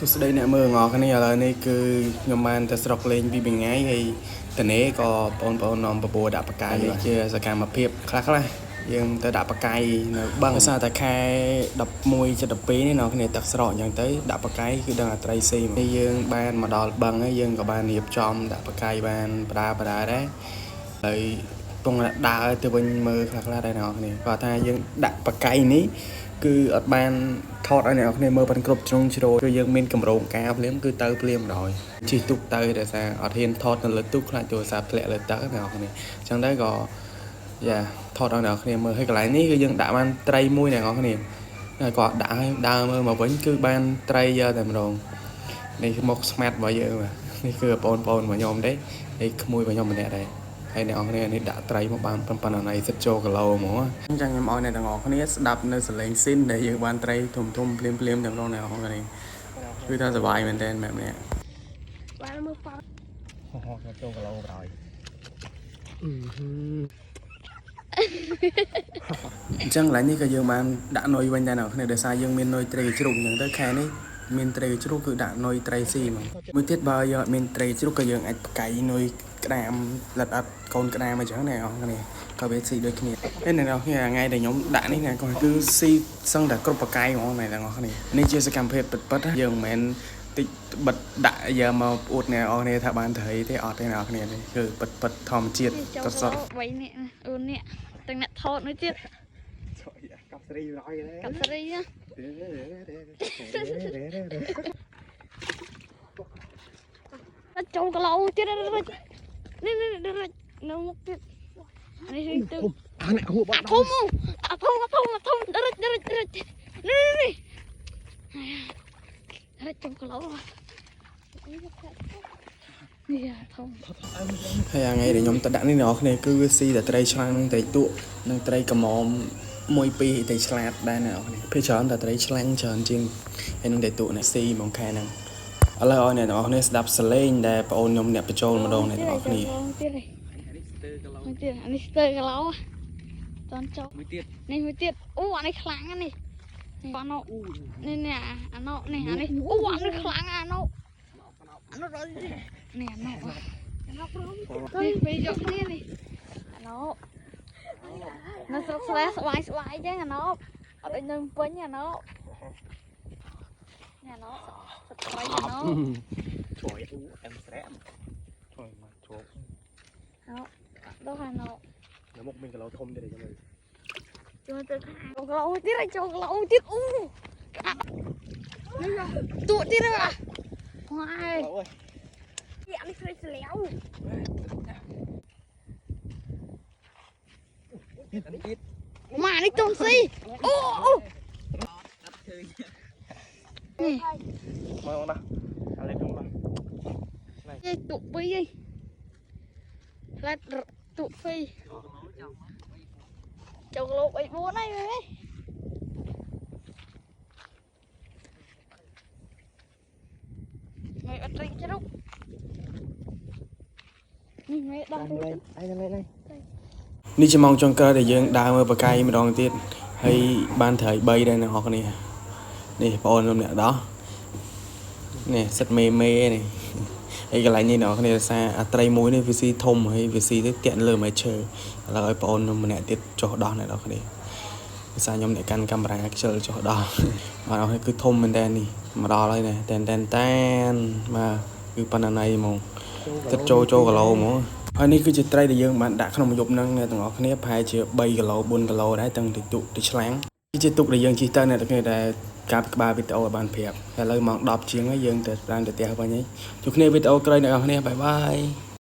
សួស្តីអ្នកមើលទាំងអស់គ្នាឥឡូវនេះគឺខ្ញុំបានទៅស្រុកលេងពីមួយថ្ងៃហើយតនេក៏បងប្អូននាំបបួរដាក់បកាយជាសកម្មភាពខ្លះយើងទៅដាក់បកាយនៅបឹងដោយសារតែខែ11 12នេះអ្នកគ្នាទឹកស្រកអញ្ចឹងទៅដាក់បកាយគឺដឹងអាត្រីស៊ីមកយើងបានមកដល់បឹងហើយយើងក៏បានរៀបចំដាក់បកាយបានបដាដែរហើយពងដើរទៅវិញមើលខ្លះដែរអ្នកគ្នាគាត់ថាយើងដាក់បកាយនេះគឺអត់បានថតឲ្យអ្នកគ្នាមើលបានគ្រប់ជ្រុងជ្រោយគឺយើងមានកម្រងការភ្លាមគឺទៅភ្លាមដល់ជិះទូកទៅដោយសារអត់ហ៊ានថតនៅលើទូកខ្លាចទូរស័ព្ទធ្លាក់លើទឹកអ្នកគ្នាអញ្ចឹងទៅក៏យ៉ាថតឲ្យអ្នកគ្នាមើលហើយកន្លែងនេះគឺយើងដាក់បានត្រីមួយអ្នកគ្នាហើយក៏ដាក់ឲ្យដើរមើលមកវិញគឺបានត្រីយកតែម្ដងនេះមកស្មាត់របស់យើងនេះគឺបងប្អូនរបស់ខ្ញុំទេហើយក្មួយរបស់ខ្ញុំម្នាក់ដែរហើយអ្នកនរគ្នានេះដាក់ត្រីមកបានប៉ុណ្ណឹងហើយសិតចូលគីឡូហ្មងអញ្ចឹងខ្ញុំឲ្យអ្នកទាំងអស់គ្នាស្ដាប់នៅសលេងស៊ីនដែលយើងបានត្រីធំភ្លាមទាំងនោះអ្នកនរគ្នាគឺថាសុបាយមែនតើម៉ែម្នាក់បានមើលប៉ោហោះចូលគីឡូក្រោយអញ្ចឹងឡើយនេះក៏យើងបានដាក់នុយវិញដែរអ្នកនរគ្នាដោយសារយើងមាននុយត្រីជ្រូកអញ្ចឹងទៅខែនេះមានត្រីជ្រូកគឺដាក់នុយត្រីស៊ីហ្មងមួយទៀតបើយើងអត់មានត្រីជ្រូកក៏យើងអាចផ្កាយនុយក្តាមលិតអត់កូនក្តាមអញ្ចឹងណាអរគ្នាក៏វាស៊ីដូចគ្នាហើយអ្នកនរគ្នាថ្ងៃដែលខ្ញុំដាក់នេះណាក៏គឺស៊ីសឹងតែគ្រប់បកាយហ្មងអ្នកនរគ្នានេះជាសកម្មភាពពិតយើងមិនមែនតិចបិទដាក់យកមកអួតអ្នកនរគ្នាថាបានត្រីទេអត់ទេអ្នកនរគ្នានេះគឺពិតធម្មជាតិសត3នាក់អូននាក់ទាំងអ្នកថតនោះទៀតកាប់ស្រីរយកាប់ស្រីណាចូលកន្លោទៀតនេះនៅមុខទៀតនេះទៅអានេះហួបបាត់ធំរត់នេះរត់ចូលកន្លោនេះធំហើយថ្ងៃដែលខ្ញុំទៅដាក់នេះអ្នកនរគ្នាគឺវាស៊ីតែត្រីឆ្លាំងនឹងត្រីទក់និងត្រីកមុំ1 2ត្រីឆ្លាតដែរអ្នកនរគ្នាភាគច្រើនតែត្រីឆ្លាំងច្រើនជាងហើយនឹងត្រីទក់នេះស៊ីហ្មងខែហ្នឹងឥឡូវឲ្យអ្នកនរគ្នាស្ដាប់សលេងដែលបងអូនខ្ញុំអ្នកបញ្ចូលម្ដងអ្នកនរគ្នាទៀតអានេះស្ទើរគីឡូតន់ចុះមួយទៀតអូអានេះខ្លាំងណាស់នេះអាណោនេះអាណោនេះអានេះអូអានេះខ្លាំងអាណោដល់នេះអាណោព្រមទៅយកគ្នានេះអាណោនៅស្រុកស្រែស្វាយចឹងអាណោអត់ដូចនៅពេញអាណោនេះអាណោសត្វប្រៃអាណោជួយអឹមស្រែជួយមកជួបដល់អាណោនៅមុខមានគីឡូធំទៀតទេមើលចូលទៅខាងគីឡូទៀតចូលគីឡូទៀតអូទូទៀតហ៎ហើយអានេះស្រីស្លាវទៀតម៉ានេះតុងស៊ីអូនេះមើលណាអានេះតុងណានេះតុពីឯងផ្លែតុពីចូលលោកអី4ហើយមេអត់ត្រីជ្រូកនេះមេដល់នេះជាម៉ោងចុងក្រោយដែលយើងដើរមើលបកាយម្ដងទៀតហើយបានត្រី3ដែរអ្នកនរគ្នានេះបងអូនខ្ញុំអ្នកដោះនេះសិតមេនេះហើយកន្លែងនេះអ្នកនរគ្នាសារអាត្រីមួយនេះវាស៊ីធំហើយវាស៊ីទៅតាក់លើម៉ែឈើឥឡូវឲ្យបងអូនខ្ញុំម្នាក់ទៀតចុះដោះអ្នកនរគ្នាភាសាខ្ញុំអ្នកកាន់កាមេរ៉ាខ្ជិលចុះដោះបាទអរគឺធំមែនតើនេះមកដល់ហើយណាតែនបាទគឺប៉ុណ្ណាណៃហ្មងទឹកចូលគីឡូហ្មងហើយនេះគឺជាត្រីដែលយើងបានដាក់ក្នុងមួយយប់ហ្នឹងអ្នកទាំងអស់គ្នាប្រហែលជា3 គីឡូ 4 គីឡូដែរទាំងទីទុកទីឆ្លាំងនេះជាទុកដែលយើងជិះទៅអ្នកទាំងគ្នាដែលការក្បាលវីដេអូឲ្យបានប្រាប់ឥឡូវម៉ោង10ជាងហើយយើងទៅដល់ទៅផ្ទះវិញហើយជួបគ្នាវីដេអូក្រោយអ្នកទាំងអស់គ្នាបាយ